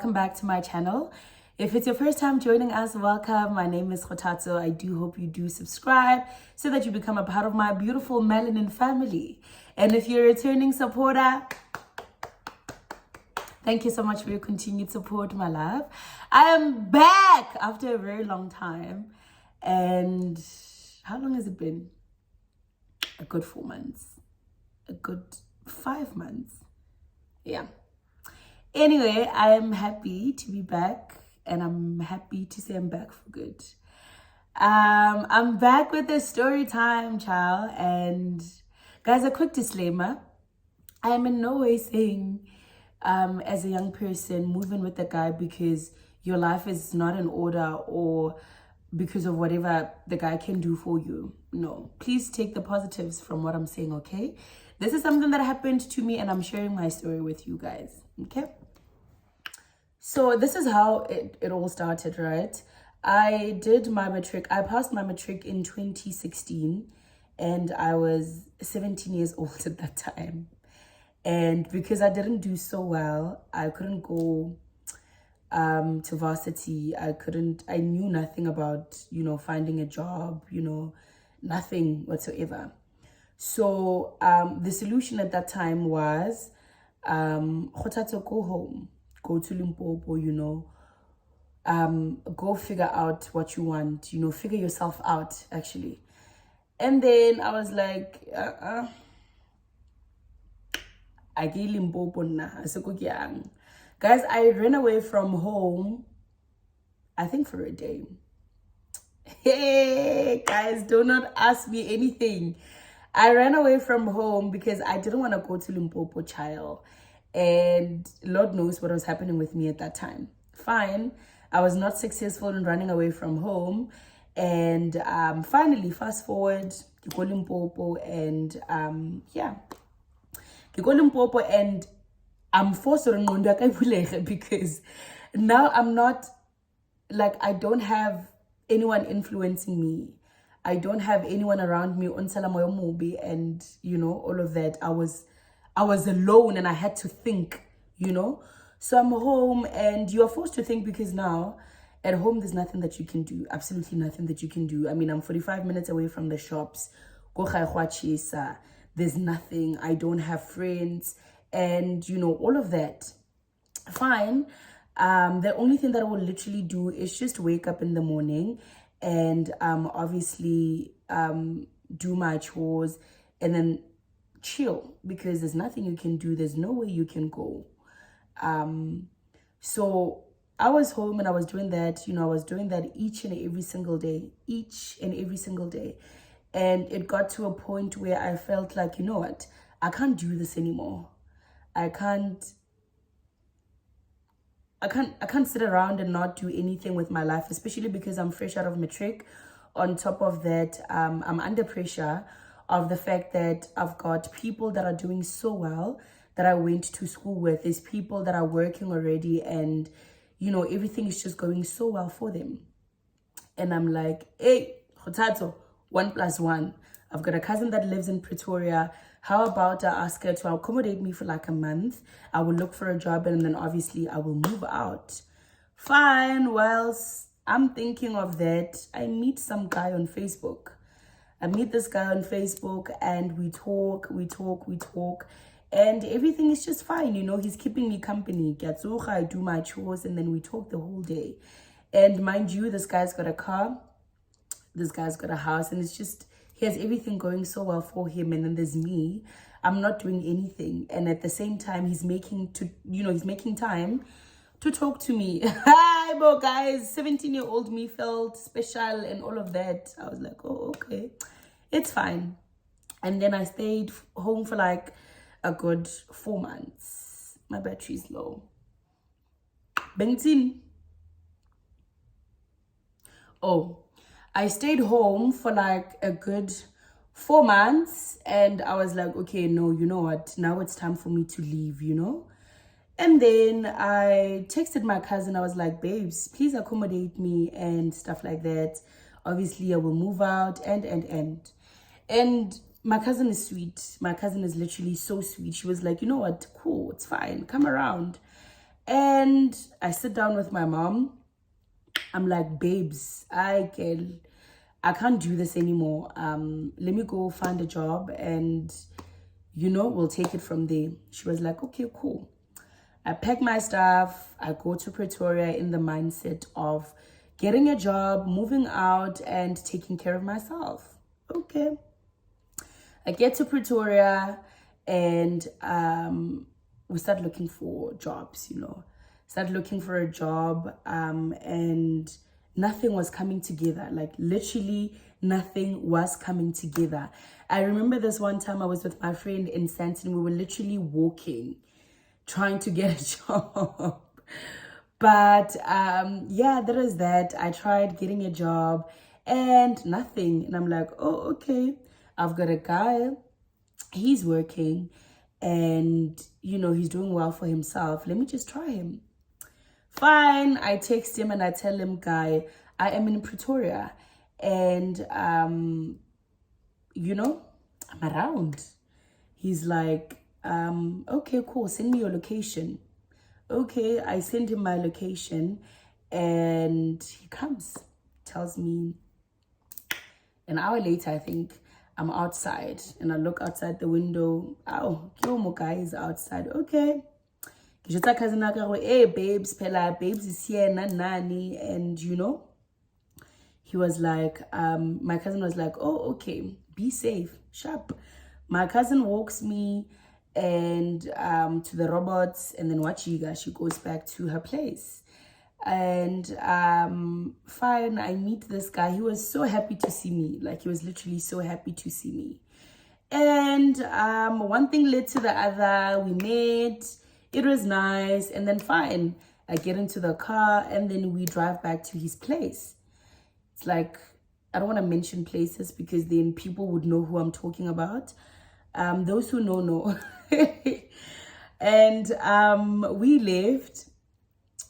welcome back to my channel. If it's your first time joining us, welcome. My name is Kgothatso. I do hope you do subscribe so that you become a part of my beautiful melanin family. And if you're a returning supporter, thank you so much for your continued support, my love. I am back after a very long time. And how long has it been? A good 4 months. A good 5 months. Yeah. Anyway, I am happy to be back, and I'm happy to say I'm back for good. I'm back with a story time, child. And guys, a quick disclaimer. I am in no way saying, as a young person, move in with a guy because your life is not in order or because of whatever the guy can do for you. No, please take the positives from what I'm saying, okay? This is something that happened to me, and I'm sharing my story with you guys, okay? So this is how it all started, right? I did my matric. I passed my matric in 2016, and I was 17 years old at that time. And because I didn't do so well, I couldn't go to varsity. I knew nothing about, finding a job, nothing whatsoever. So the solution at that time was, Kgothatso, go home, go to Limpopo, go figure out what you want, figure yourself out, actually. And then I was like, I get Limpopo na, guys, I ran away from home, I think for a day. Hey, guys, do not ask me anything. I ran away from home because I didn't want to go to Limpopo, child. And Lord knows what was happening with me at that time. Fine. I was not successful in running away from home. And finally, fast forward, you go Limpopo, and yeah. You go Limpopo, and I'm forced to because now I'm not, I don't have anyone influencing me. I don't have anyone around me on Salamoyo Mobi and, all of that. I was alone, and I had to think, So I'm home, and you are forced to think because now at home, there's nothing that you can do. Absolutely nothing that you can do. I mean, I'm 45 minutes away from the shops. There's nothing. I don't have friends, and, all of that. Fine. The only thing that I will literally do is just wake up in the morning and obviously do my chores and then chill, because there's nothing you can do. There's no way you can go. So I was home, and I was doing that. I was doing that each and every single day. And it got to a point where I felt like, you know what? I can't do this anymore. I can't sit around and not do anything with my life, especially because I'm fresh out of matric. On top of that, I'm under pressure of the fact that I've got people that are doing so well that I went to school with. There's people that are working already, and, everything is just going so well for them. And I'm like, hey, Kgothatso, 1 + 1. I've got a cousin that lives in Pretoria. How about I ask her to accommodate me for a month? I will look for a job, and then obviously I will move out. Fine. Whilst I'm thinking of that, I meet some guy on Facebook. I meet this guy on Facebook, and we talk, and everything is just fine. He's keeping me company. I do my chores, and then we talk the whole day. And mind you, this guy's got a car. This guy's got a house, and it's just, he has everything going so well for him. And then there's me. I'm not doing anything. And at the same time, he's making time to talk to me. Hi, guys. 17-year-old me felt special and all of that. I was like, oh, okay. It's fine. And then I stayed home for a good 4 months. My battery's low. Benzin. Oh, I stayed home for a good 4 months, and I was like, okay, no, you know what? Now it's time for me to leave, And then I texted my cousin. I was like, babes, please accommodate me and stuff like that. Obviously, I will move out and my cousin is sweet. My cousin is literally so sweet. She was like, you know what? Cool, it's fine. Come around. And I sit down with my mom. I'm like, babes, I can't do this anymore. Let me go find a job and, we'll take it from there. She was like, okay, cool. I pack my stuff. I go to Pretoria in the mindset of getting a job, moving out, and taking care of myself. Okay. I get to Pretoria and we start looking for jobs, Start looking for a job and nothing was coming together. Like literally nothing was coming together. I remember this one time I was with my friend in Santon. We were literally walking, trying to get a job. But yeah, there is that. I tried getting a job and nothing. And I'm like, oh, okay. I've got a guy. He's working and, he's doing well for himself. Let me just try him. Fine. I text him and I tell him, guy, I am in Pretoria and, I'm around. He's like, okay, cool. Send me your location. Okay, I send him my location and he comes, tells me an hour later, I think, I'm outside and I look outside the window. Oh, Kyomo guy is outside. Okay. Hey, babes, Pella, babes is here, nani. And he was like, my cousin was like, oh, okay, be safe, sharp. My cousin walks me and to the robots, and then Wachiga, she goes back to her place. And fine, I meet this guy. He was so happy to see me. Like, he was literally so happy to see me. And one thing led to the other. We met. It was nice. And then fine, I get into the car and then we drive back to his place. It's like, I don't want to mention places because then people would know who I'm talking about. Those who know. And we left.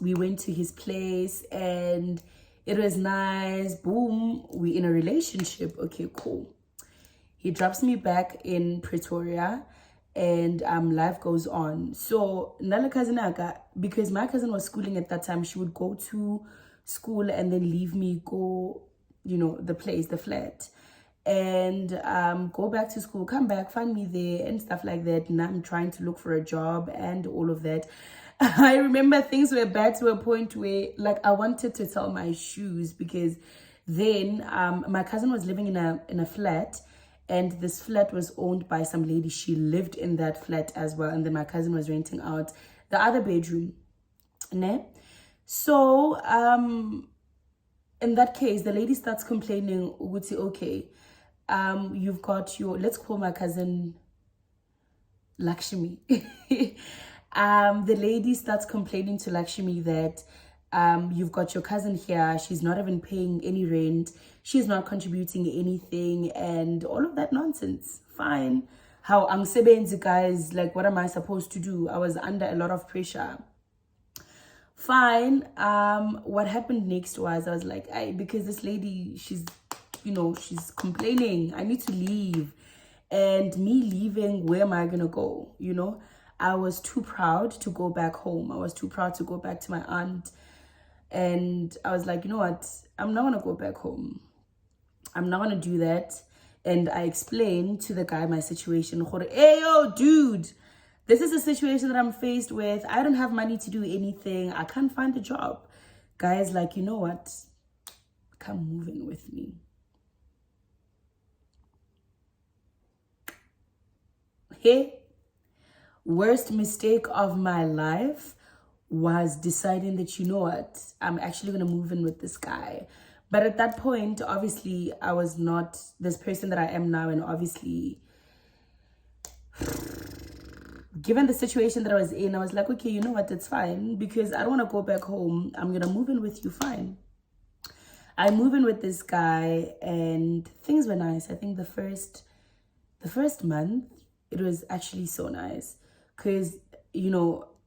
We went to his place and it was nice. Boom, we in a relationship. Okay, cool. He drops me back in Pretoria and life goes on. So Nala Kazinaka, because my cousin was schooling at that time, she would go to school and then leave me, go, the place, the flat, and go back to school, come back, find me there and stuff like that. And I'm trying to look for a job and all of that. I remember things were bad to a point where like I wanted to sell my shoes because then my cousin was living in a flat and this flat was owned by some lady. She lived in that flat as well. And then my cousin was renting out the other bedroom. Ne? So in that case, the lady starts complaining, would say, okay, you've got let's call my cousin Lakshmi. The lady starts complaining to Lakshmi that you've got your cousin here. She's not even paying any rent. She's not contributing anything and all of that nonsense. Fine. How angsebenzi, guys, like what am I supposed to do? I was under a lot of pressure. Fine. What happened next was I was like, because this lady, she's complaining. I need to leave. And me leaving, where am I gonna go? I was too proud to go back home. I was too proud to go back to my aunt. And I was like, you know what? I'm not going to go back home. I'm not going to do that. And I explained to the guy my situation. Hey, yo, dude, this is a situation that I'm faced with. I don't have money to do anything. I can't find a job. Guy's like, you know what? Come move in with me. Hey. Worst mistake of my life was deciding that, you know what, I'm actually going to move in with this guy. But at that point, obviously, I was not this person that I am now. And obviously, given the situation that I was in, I was like, okay, you know what, it's fine. Because I don't want to go back home. I'm going to move in with you, fine. I move in with this guy and things were nice. I think the first month, it was actually so nice. Because,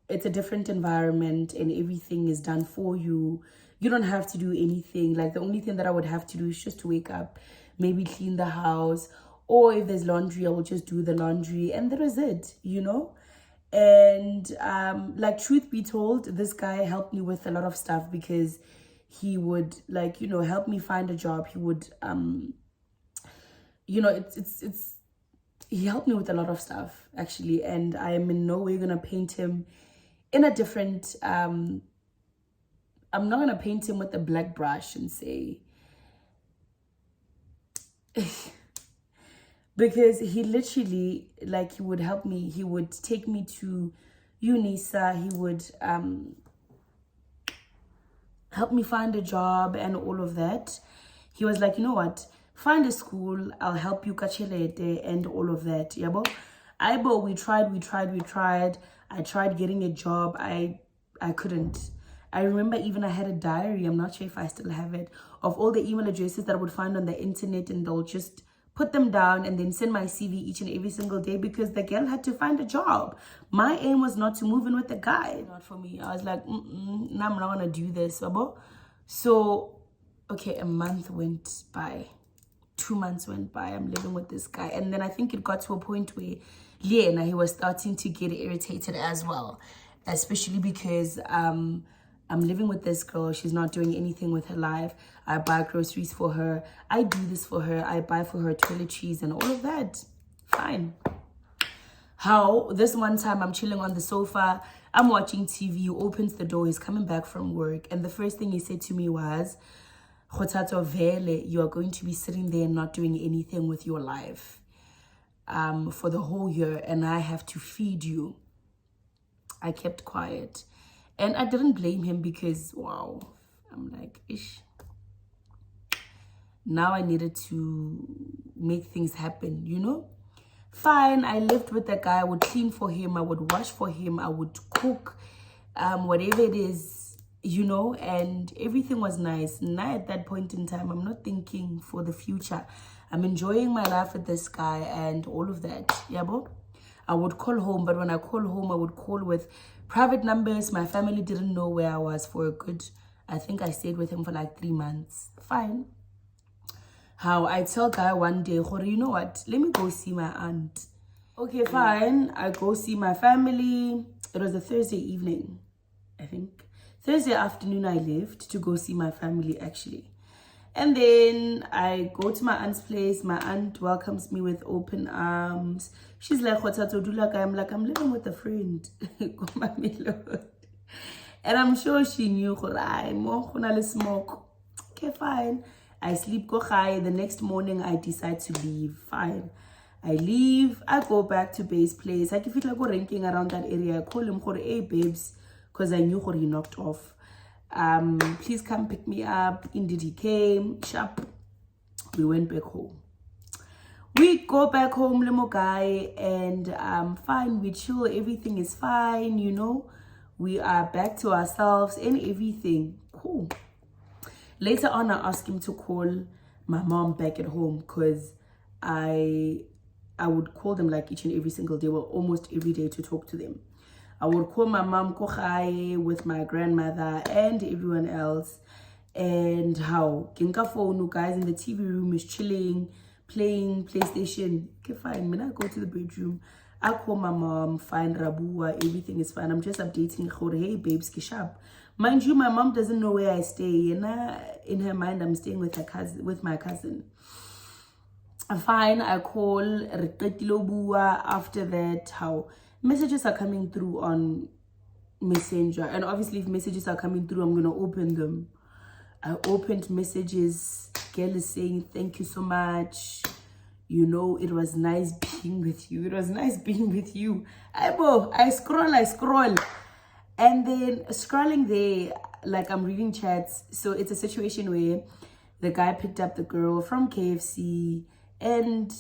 it's a different environment and everything is done for you. You don't have to do anything. Like, the only thing that I would have to do is just to wake up, maybe clean the house. Or if there's laundry, I will just do the laundry. And that was it, And like, truth be told, this guy helped me with a lot of stuff, because he would, like, you know, help me find a job. He would you know, he helped me with a lot of stuff, actually, and I am in no way gonna paint him in a different I'm not gonna paint him with a black brush and say because he literally, like, he would help me. He would take me to UNISA. He would help me find a job and all of that. He was like, you know what, find a school, I'll help you kachelete and all of that. Yabo, we tried. I tried getting a job. I couldn't. I remember even I had a diary, I'm not sure if I still have it, of all the email addresses that I would find on the internet, and they'll just put them down and then send my CV each and every single day, because the girl had to find a job. My aim was not to move in with the guy. Not for me. I was like, nah, I'm not gonna do this. So, okay, a month went by. 2 months went by. I'm living with this guy. And then I think it got to a point where Liena, he was starting to get irritated as well. Especially because I'm living with this girl. She's not doing anything with her life. I buy groceries for her. I do this for her. I buy for her toiletries and all of that. Fine. How this one time I'm chilling on the sofa. I'm watching TV. He opens the door. He's coming back from work. And the first thing he said to me was, Kgothatsomot, you are going to be sitting there and not doing anything with your life for the whole year, and I have to feed you. I kept quiet. And I didn't blame him, because, wow, I'm like, ish. Now I needed to make things happen, you know? Fine, I lived with the guy. I would clean for him. I would wash for him. I would cook, whatever it is, you know, and everything was nice. Now at that point in time, I'm not thinking for the future. I'm enjoying my life with this guy and all of that. Yabo? I would call home, but when I call home, I would call with private numbers. My family didn't know where I was for a good, I think I stayed with him for like 3 months. Fine. How I tell guy one day, you know what, let me go see my aunt. Okay, fine. I go see my family. It was a Thursday evening, I think. Thursday afternoon, I left to go see my family, actually. And then I go to my aunt's place. My aunt welcomes me with open arms. She's like, I'm like, I'm living with a friend. And I'm sure she knew, smoke. Okay, fine. I sleep, go high. The next morning, I decide to leave. Fine. I leave. I go back to Babe's place. I feel like go ranking around that area. I call him, hey, babes, because I knew he knocked off. Please come pick me up. Indeed, he came. Sharp. We went back home. We go back home, limo guy, and fine. We chill. Everything is fine, you know. We are back to ourselves and everything. Cool. Later on, I asked him to call my mom back at home, because I would call them like each and every single day, well, almost every day, to talk to them. I would call my mom Kochai with my grandmother and everyone else. And how Kinka phone, guys in the TV room is chilling, playing PlayStation. Okay, fine. When I go to the bedroom, I call my mom, find Rabua, everything is fine. I'm just updating her, hey babes, kishab. Mind you, my mom doesn't know where I stay. And in her mind, I'm staying with her cousin, with my cousin. Fine, I call Riketilo. After that, how messages are coming through on Messenger, and obviously if messages are coming through, I'm gonna open them. I opened messages. Girl is saying thank you so much, you know, it was nice being with you. It was nice being with you. I scroll, and then scrolling there, like, I'm reading chats. So it's a situation where the guy picked up the girl from KFC and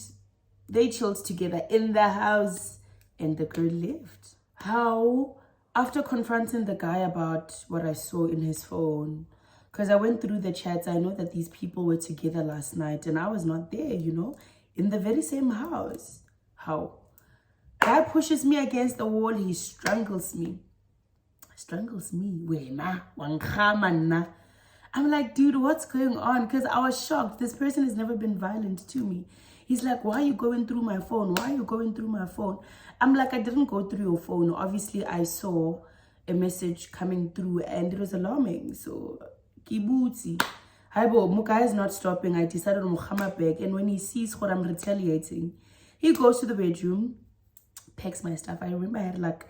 they chilled together in the house. And the girl left. How, after confronting the guy about what I saw in his phone, because I went through the chats, I know that these people were together last night and I was not there, you know, in the very same house. How? Guy pushes me against the wall. He strangles me. I'm like, dude, what's going on? Because I was shocked. This person has never been violent to me. He's like, why are you going through my phone? Why are you going through my phone? I'm like, I didn't go through your phone. Obviously, I saw a message coming through and it was alarming. So, kibuti. Haibo, Muka is not stopping. I decided to Muhammad back. And when he sees what I'm retaliating, he goes to the bedroom, packs my stuff. I remember I had like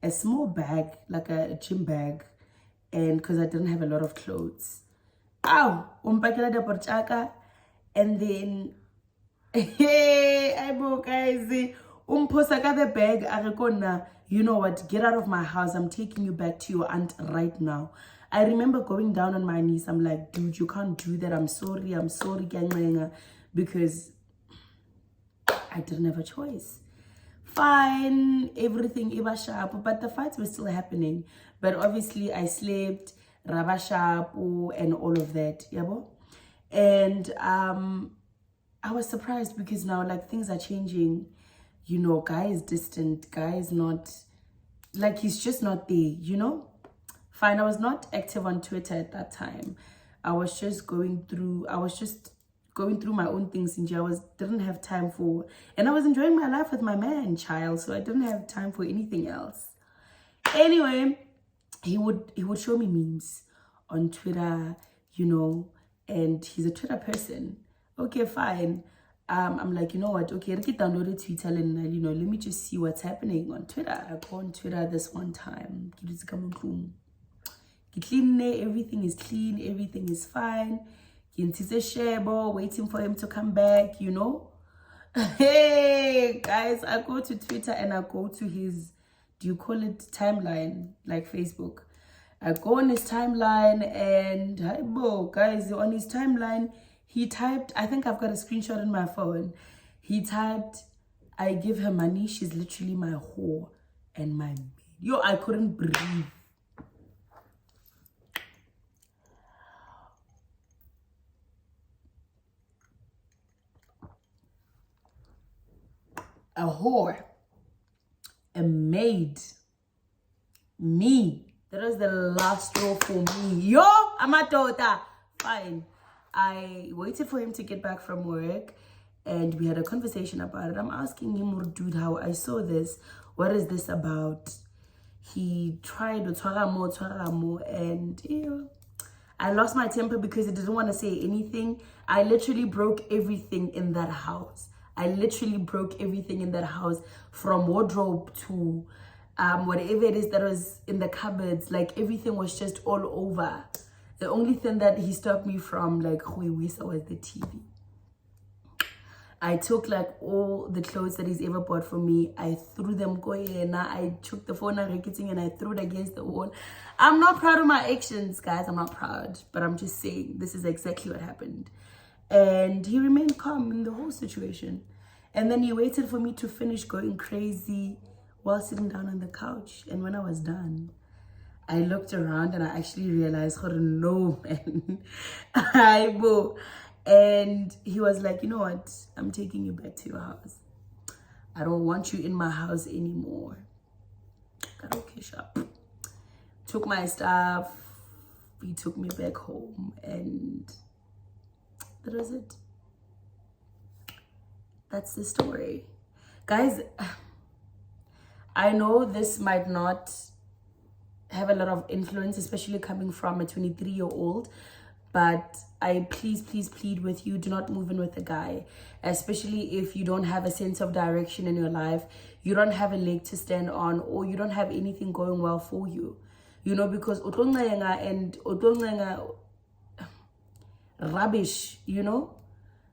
a small bag, like a gym bag. And because I didn't have a lot of clothes. Ow! Umpakela de porchaka. And then, hey, Haibo, guys. Umposaka the bag. Arekona, you know what? Get out of my house. I'm taking you back to your aunt right now. I remember going down on my knees. I'm like, dude, you can't do that. I'm sorry, because I didn't have a choice. Fine, everything was sharp, but the fights were still happening. But obviously, I slept, raba sharp, and all of that, yabo. And I was surprised because now, like, things are changing. You know, guy is distant. Guy is not, like, he's just not there, you know? Fine, I was not active on Twitter at that time. I was just going through my own things in jail. Didn't have time for, and I was enjoying my life with my man child, so I didn't have time for anything else. Anyway, he would show me memes on Twitter, you know, and he's a Twitter person. Okay, fine. I'm like, you know what? Okay, let me download Twitter and you know, let me just see what's happening on Twitter. I go on Twitter this one time. Everything is clean, everything is fine. Waiting for him to come back, you know. Hey guys, I go to Twitter and I go to his, do you call it timeline, like Facebook? I go on his timeline and guys, on his timeline he typed, I think I've got a screenshot on my phone. He typed, I give her money, she's literally my whore and my maid. Yo, I couldn't breathe. A whore, a maid, me. That was the last straw for me. Yo, I'm a daughter. Fine. I waited for him to get back from work and we had a conversation about it. I'm asking him, dude, how I saw this. What is this about? He tried to twaramo, and ew, I lost my temper because he didn't want to say anything. I literally broke everything in that house. I literally broke everything in that house, from wardrobe to whatever it is that was in the cupboards. Like, everything was just all over. The only thing that he stopped me from, like, was the TV. I took, like, all the clothes that he's ever bought for me. I threw them, I took the phone and I threw it against the wall. I'm not proud of my actions, guys. I'm not proud. But I'm just saying, this is exactly what happened. And he remained calm in the whole situation. And then he waited for me to finish going crazy while sitting down on the couch. And when I was done, I looked around and I actually realized, no, man. And he was like, you know what? I'm taking you back to your house. I don't want you in my house anymore. Okay, shop. Took my stuff. He took me back home and that was it. That's the story. Guys, I know this might not have a lot of influence, especially coming from a 23-year-old, but I please plead with you, do not move in with a guy, especially if you don't have a sense of direction in your life, you don't have a leg to stand on, or you don't have anything going well for you, you know, because and rubbish, you know.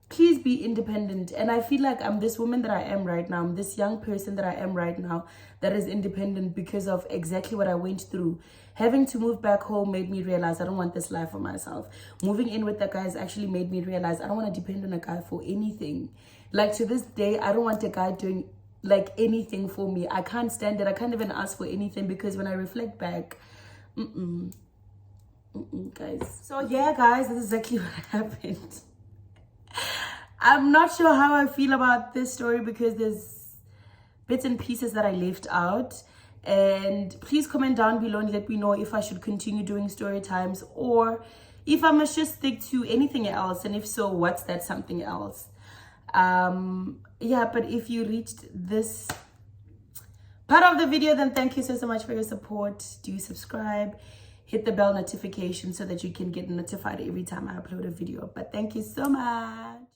Please be independent. And I feel like I'm this woman that I am right now. I'm this young person that I am right now that is independent because of exactly what I went through. Having to move back home made me realize I don't want this life for myself. Moving in with the guys actually made me realize I don't want to depend on a guy for anything. Like, to this day, I don't want a guy doing like anything for me. I can't stand it. I can't even ask for anything because when I reflect back, guys. So yeah, guys, this is exactly what happened. I'm not sure how I feel about this story because there's bits and pieces that I left out. And please comment down below and let me know if I should continue doing story times or if I must just stick to anything else. And if so, what's that something else? Yeah, but if you reached this part of the video, then thank you so much for your support. Do subscribe, hit the bell notification so that you can get notified every time I upload a video. But thank you so much.